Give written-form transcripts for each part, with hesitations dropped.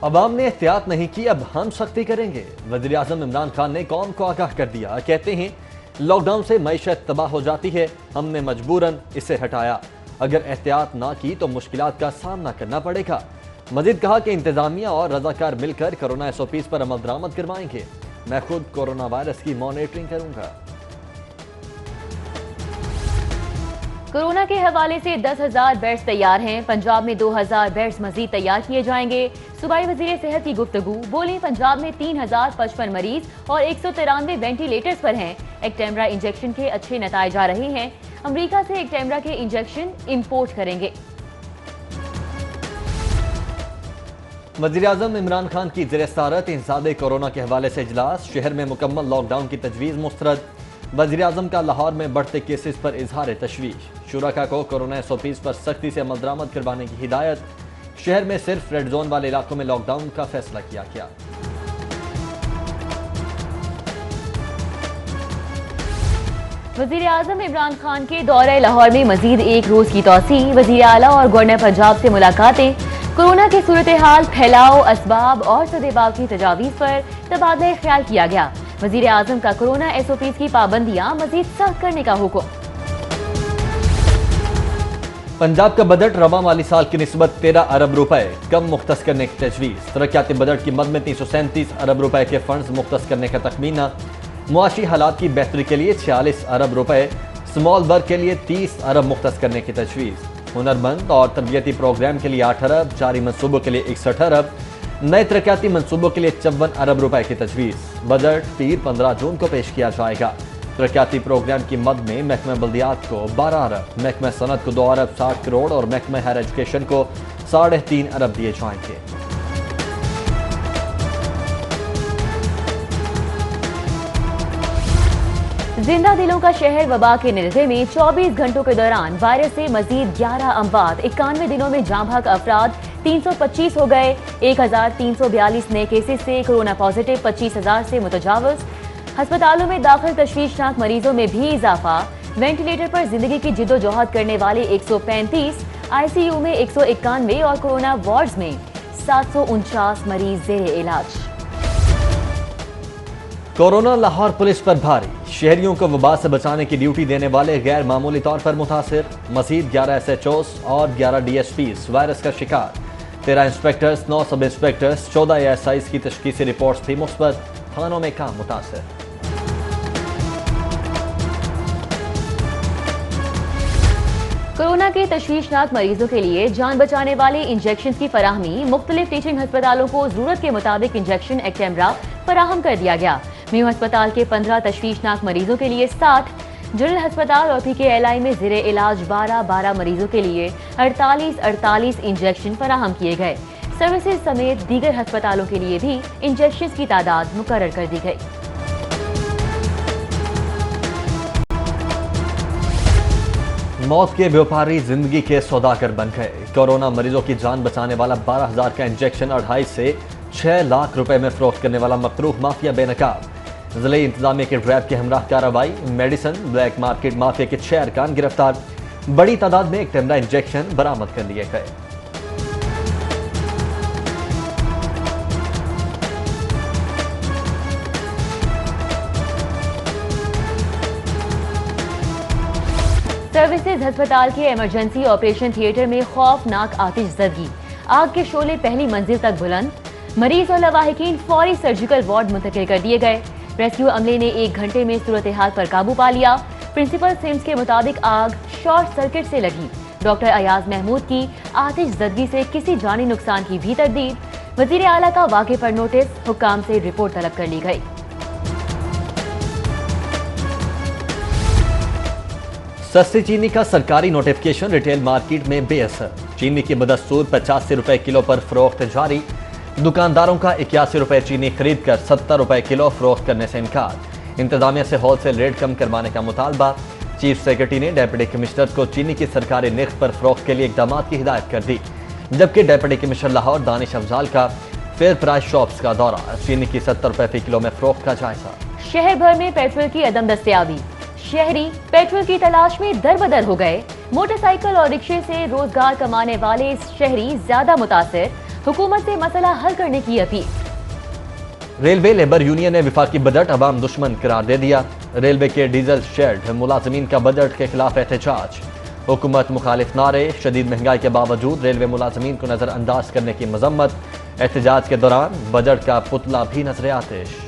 अवाम ने एहतियात नहीं की, अब हम सख्ती करेंगे। वज़ीर आज़म इमरान खान ने कौम को आगाह कर दिया। कहते हैं लॉकडाउन से मईशत तबाह हो जाती है, हमने मजबूरन इसे हटाया। अगर एहतियात ना की तो मुश्किलात का सामना करना पड़ेगा। मजीद कहा कि इंतजामिया और रजाकार मिलकर कोरोना SOPs पर अमल दरामद करवाएंगे। मैं खुद कोरोना वायरस की मॉनिटरिंग करूंगा। कोरोना के हवाले से 10,000 बेड्स तैयार हैं। पंजाब में 2,000 बेड्स मजीद तैयार किए जाएंगे। सूबाई वजीर सेहत की गुफ्तगू। बोली पंजाब में 3,055 मरीज और 193 वेंटिलेटर्स पर हैं। एक्टेमरा इंजेक्शन के अच्छे नताइज आ रहे हैं। अमरीका से एक्टेमरा के इंजेक्शन इंपोर्ट करेंगे। वज़ीर आज़म इमरान खान की ज़ेर-ए-सदारत इंसदाद कोरोना के हवाले से इजलास। शहर में मुकम्मल लॉकडाउन की तजवीज़ मुस्तरद। वज़ीर आज़म का लाहौर में बढ़ते केसेस पर इजहार तशवीश। शुरका को कोरोना SOPs पर सख्ती से अमल दरामद करवाने की हिदायत। शहर में सिर्फ रेड जोन वाले इलाकों में लॉकडाउन का फैसला किया गया। वज़ीर आज़म इमरान खान के दौरे लाहौर में मजीद एक रोज की तौसी। वज़ीर आला और गवर्नर पंजाब से मुलाकातें। कोरोना की सूरत हाल, फैलाव, असबाब और सदेबाव की तजावीज़ पर तबादला ख्याल किया गया। वज़ीर आज़म का कोरोना SOPs की पाबंदियां मजीद सख्त करने का हुक्म। पंजाब का बजट रवा माली साल की निस्बत 13 अरब रुपए कम मुख्तस करने की तजवीज़। तरक्याती बजट की मद में 337 अरब रुपए के फंड्स मुख्तस करने का तखमीना। मुआशी हालात की बेहतरी के लिए 46 अरब रुपए, स्मॉल वर्क के लिए 30 अरब मुख्तस करने की तजवीज़। हुनरमंद और तरबियती प्रोग्राम के लिए 8 अरब, जारी मनसूबों के लिए 61 अरब, नए तरक्याती मनसूबों के लिए 54 अरब रुपए की तजवीज़। बजट पीर 15 जून को पेश किया जाएगा। तरक्याती प्रोग्राम की मद में महकमा बल्दियात को 12 अरब, महकमा सनत को 2 अरब 60 करोड़ और महकमा हायर एजुकेशन को 3.5 अरब दिए जाएंगे। जिंदा दिलों का शहर वबा के नतीजे में 24 घंटों के दौरान वायरस से मजीद 11 अमवात। 91 दिनों में जाँ भाग अफराद 325 हो गए। 1,342 नए केसेस से कोरोना पॉजिटिव 25,000 से मुतजावज। अस्पतालों में दाखिल तशवीशनाक मरीजों में भी इजाफा। वेंटिलेटर पर जिंदगी की जिद्दोजहद करने वाले 135, ICU में 191 और कोरोना वार्ड्स में 749 मरीज जेरे इलाज। कोरोना लाहौर पुलिस पर भारी। शहरियों को वबा से बचाने की ड्यूटी देने वाले गैर मामूली तौर पर मुतासिर। मजीद 11 SHOs और 11 DSPs वायरस का शिकार। 13 इंस्पेक्टर्स, 9 सब इंस्पेक्टर्स, 14 ASIs की तशखीसी रिपोर्ट्स भी मुस्बत। थानों में काम मुतासिर। कोरोना के तशवीशनाक मरीजों के लिए जान बचाने वाले इंजेक्शन की फराहमी। मुख्तलिफ टीचिंग अस्पतालों को जरूरत के मुताबिक इंजेक्शन एक्टेमरा फराहम कर दिया गया। म्यू अस्पताल के 15 तशवीशनाक मरीजों के लिए 60, जनरल अस्पताल और PKLI में जेरे इलाज 12 मरीजों के लिए 48 इंजेक्शन फराहम किए गए। सर्विसेज समेत दीगर अस्पतालों के लिए भी इंजेक्शन की तादाद मुकर्रर कर दी गई। मौत के व्यापारी जिंदगी के सौदागर बन गए। कोरोना मरीजों की जान बचाने वाला 12,000 का इंजेक्शन 2.5 से 6 लाख रुपए में फरोख्त करने वाला मकरूह माफिया बेनकाब। जिले इंतजामिया के ड्राइव के हमराह कार्रवाई। मेडिसन ब्लैक मार्केट माफिया के 6 अरकान गिरफ्तार। बड़ी तादाद में एक्टेमरा इंजेक्शन बरामद कर लिए गए। सर्विसेज अस्पताल के इमरजेंसी ऑपरेशन थिएटर में खौफनाक आतिशज़दगी। आग के शोले पहली मंजिल तक बुलंद। मरीज और लवाहिकीन फौरी सर्जिकल वार्ड मुंतकिल कर दिए गए। रेस्क्यू अमले ने 1 घंटे में सूरत हाल पर काबू पा लिया। प्रिंसिपल सिम्स के मुताबिक आग शॉर्ट सर्किट से लगी। डॉक्टर अयाज महमूद की आतिशज़दगी से किसी जानी नुकसान की भी तरदीद। वजीर आला का वाक़े पर नोटिस, हुक्काम से रिपोर्ट तलब कर ली गई। सस्ती चीनी का सरकारी नोटिफिकेशन रिटेल मार्केट में बेअसर। चीनी की बदस्तूर 85 रुपए किलो पर फरोख्त जारी। दुकानदारों का 81 रुपए चीनी खरीद कर 70 रुपए किलो फरोख्त करने से इनकार। इंतजामिया से होलसेल रेट कम करवाने का मुतालबा। चीफ सेक्रेटरी ने डेप्यूटी कमिश्नर को चीनी की सरकारी निर्ख पर फरोख्त के लिए इकदाम की हिदायत कर दी। जबकि डेप्यूटी कमिश्नर लाहौर दानिश अफजाल का फेयर प्राइस शॉप्स का दौरा। चीनी की 70 रुपए फी किलो में फरोख्त का जायजा। शहर भर में पेट्रोल की अदम दस्तयाबी। शहरी पेट्रोल की तलाश में दरबदर हो गए। मोटरसाइकिल और रिक्शे से रोजगार कमाने वाले शहरी ज्यादा मुतासिर। हुकूमत से मसला हल करने की अपील। रेलवे लेबर यूनियन ने विफाकी बजट अवाम दुश्मन करार दे दिया। रेलवे के डीजल शेड मुलाजमीन का बजट के खिलाफ एहतजाज। हुकूमत मुखालिफ नारे, शदीद महंगाई के बावजूद रेलवे मुलाजमीन को नजरअंदाज करने की मजम्मत। एहतजाज के दौरान बजट का पुतला भी नजर आतिश।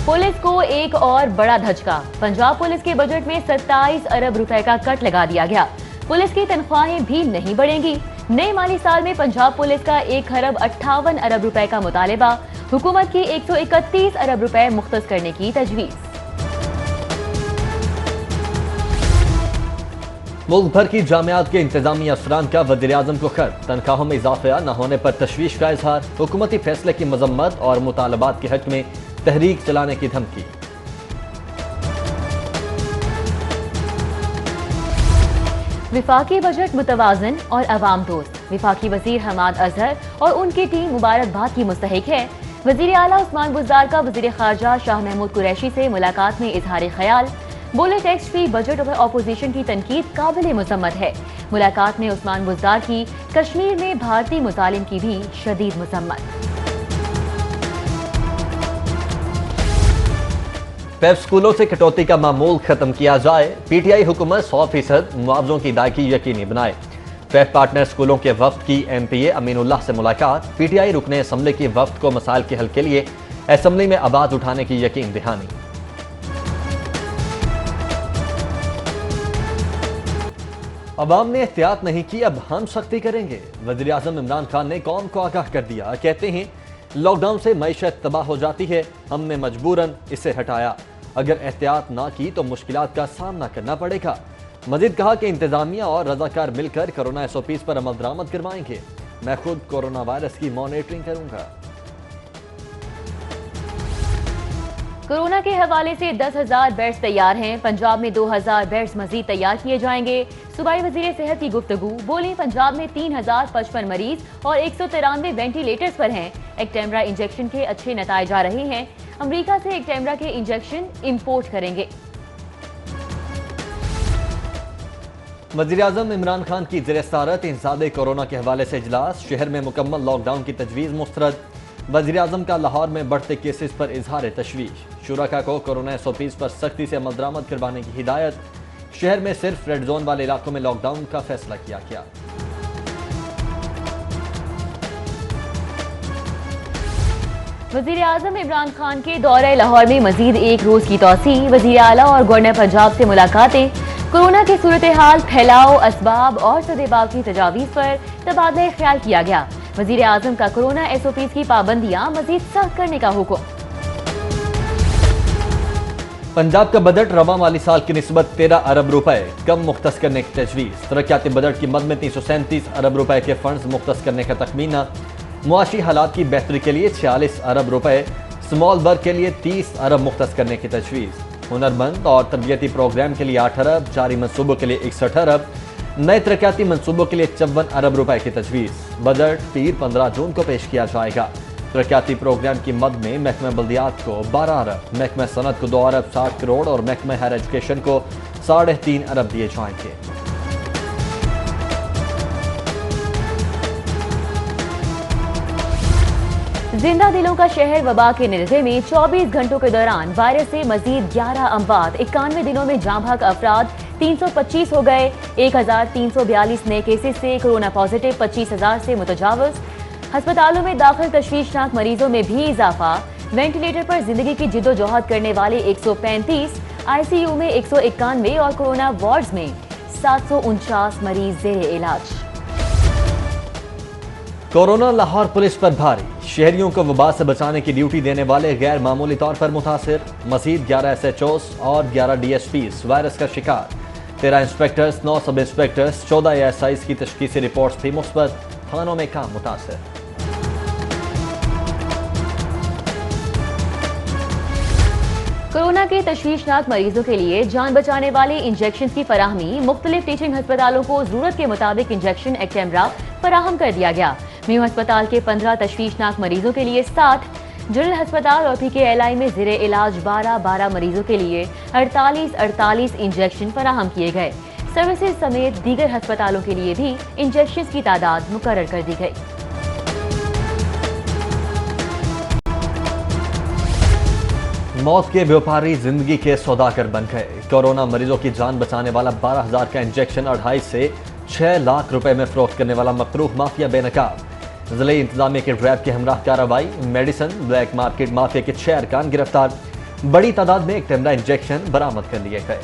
पुलिस को एक और बड़ा धचका। पंजाब पुलिस के बजट में 27 अरब रुपए का कट लगा दिया गया। पुलिस की तनख्वाहें भी नहीं बढ़ेंगी। नए माली साल में पंजाब पुलिस का 1 खरब 58 अरब रुपए का मुतालिबा। हुकूमत की 131 अरब रुपए मुख्तस करने की तजवीज। मुल्क भर की जामियात के इंतजामी अफसरान का वज़ीर-ए-आज़म को खत। तनख्वाहों में इजाफा न होने पर तशवीश का इजहार। हुकूमती फैसले की मजम्मत और मुतालबात के हक में तहरीक चलाने की धमकी। विफाकी बजट मुतवाजन और अवाम दोस्त। विफाकी वजीर हमाद अजहर और उनकी टीम मुबारकबाद की मुस्तहिक है। वजीर आला उस्मान बुज़दार का वजीर खारजा शाह महमूद कुरैशी से मुलाकात में इजहार ख्याल। बोले टैक्स फ्री बजट और अपोजिशन की तनकीद काबिल मुजम्मत है। मुलाकात में उस्मान बुज़दार की कश्मीर में भारतीय मुजालिम की भी शदीद मुजम्मत। पेप स्कूलों से कटौती का मामूल खत्म किया जाए। पीटीआई हुकूमत 100% मुआवजों की अदायगी यकीनी बनाए। पेप पार्टनर स्कूलों के वफ्द की एमपीए अमीनुल्लाह से मुलाकात। पीटीआई रुकने असम्बली की वफ्द को मसाइल के हल के लिए असम्बली में आवाज उठाने की यकीन दहानी। अवाम ने एहतियात नहीं की, अब हम सख्ती करेंगे। वज़ीर आज़म इमरान खान ने कौम को आगाह कर दिया। कहते हैं लॉकडाउन से मईशत तबाह हो जाती है, हमने मजबूरन इसे हटाया। अगर एहतियात ना की तो मुश्किलात का सामना करना पड़ेगा। मजीद कहा कि इंतजामिया और रजाकार मिलकर कोरोना SOPs पर अमल दरामद करवाएंगे। मैं खुद कोरोना वायरस की मॉनिटरिंग करूंगा। कोरोना के हवाले से 10,000 बेड्स तैयार हैं। पंजाब में 2,000 बेड्स मजीद तैयार किए जाएंगे। सूबाई वजीर सेहत की गुफ्तगू। बोली पंजाब में 3,055 मरीज और 193 वेंटिलेटर्स पर हैं। एक्टेमरा इंजेक्शन के अच्छे नताइज आ रहे हैं। अमेरिका से एक्टेमरा के इंजेक्शन इंपोर्ट करेंगे। वज़ीर-ए-आज़म इमरान खान की ज़ेर-ए-सदारत इंसदाद कोरोना के हवाले से इजलास। शहर में मुकम्मल लॉकडाउन की तजवीज़ मुस्तरद। वज़ीर-ए-आज़म का लाहौर में बढ़ते केसेस पर इजहार तशवीश। शुरका को कोरोना SOPs पर सख्ती से अमल दरामद करवाने की हिदायत। शहर में सिर्फ रेड जोन वाले इलाकों में लॉकडाउन का फैसला किया गया। वज़ीर-ए-आज़म इमरान खान के दौरे लाहौर में मजीद एक रोज की तौसी। वज़ीर आला और गवर्नर पंजाब से मुलाकातें। कोरोना की सूरत हाल, फैलाव, असबाब और सदेबाब की तजावीज़ पर तबादला ख्याल किया गया। वज़ीर-ए-आज़म का कोरोना SOPs की पाबंदियां मजीद सख्त करने का हुक्म। पंजाब का बजट रवा माली साल की निस्बत 13 अरब रुपए कम मुख्तस करने की तजवीज़। तरक्याती बजट की मद में 337 अरब रुपए के फंड्स मुख्तस करने का तखमीना। मुआशी हालात की बेहतरी के लिए 46 अरब रुपए, स्मॉल वर्क के लिए 30 अरब मुख्तस करने की तजवीज़। हुनरमंद और तरबियती प्रोग्राम के लिए 8 अरब, जारी मनसूबों के लिए 61 अरब, नए तरक्याती मनसूबों के लिए 54 अरब रुपए की तजवीज़। बजट पीर 15 जून को पेश किया जाएगा। तरक्याती प्रोग्राम की मद में महकमा बल्दियात को 12 अरब, महकमा सनत को 2 अरब 60 करोड़ और महकमा हायर एजुकेशन को 3.5 अरब दिए जाएंगे। जिंदा दिलों का शहर वबा के नतीजे में 24 घंटों के दौरान वायरस से मजीद 11 अमवात। 91 दिनों में जाँ भाग अफराद 325 हो गए। 1,342 नए केसेस से कोरोना पॉजिटिव 25,000 से मुतजावज। अस्पतालों में दाखिल तशवीशनाक मरीजों में भी इजाफा। वेंटिलेटर पर जिंदगी की जिद्दोजहद करने वाले 135, ICU में 191 और कोरोना वार्ड्स में 749 मरीज जेर इलाज। कोरोना लाहौर पुलिस पर भारी। शहरियों को वबा से बचाने की ड्यूटी देने वाले गैर मामूली तौर पर मुतासिर। मजीद 11 SHOs और 11 DSPs वायरस का शिकार। 13 इंस्पेक्टर्स, 9 सब इंस्पेक्टर्स, 14 ASIs की तशखीसी रिपोर्ट्स भी मुस्बत। थानों में काम मुतासिर। कोरोना के तशवीशनाक मरीजों के लिए जान बचाने वाले इंजेक्शन की फराहमी। मुख्तलिफ टीचिंग अस्पतालों को जरूरत के मुताबिक इंजेक्शन एक्टेमरा फराहम कर दिया गया। म्यू अस्पताल के 15 तशवीशनाक मरीजों के लिए 60, जनरल अस्पताल और PKLI में जेरे इलाज 12 मरीजों के लिए 48 इंजेक्शन फराहम किए गए। सर्विसेज समेत दीगर अस्पतालों के लिए भी इंजेक्शन की तादाद मुकर्रर कर दी गई। मौत के व्यापारी जिंदगी के सौदागर बन गए। कोरोना मरीजों की जान बचाने वाला 12,000 का इंजेक्शन 2.5 से 6 लाख रुपए में फरोख्त करने वाला मकरूह माफिया बेनकाब। जिले इंतजामिया के रैब के हमराह कार्रवाई। मेडिसन ब्लैक मार्केट माफिया के 6 अरकान गिरफ्तार। बड़ी तादाद में एक टेमरा इंजेक्शन बरामद कर लिए गए।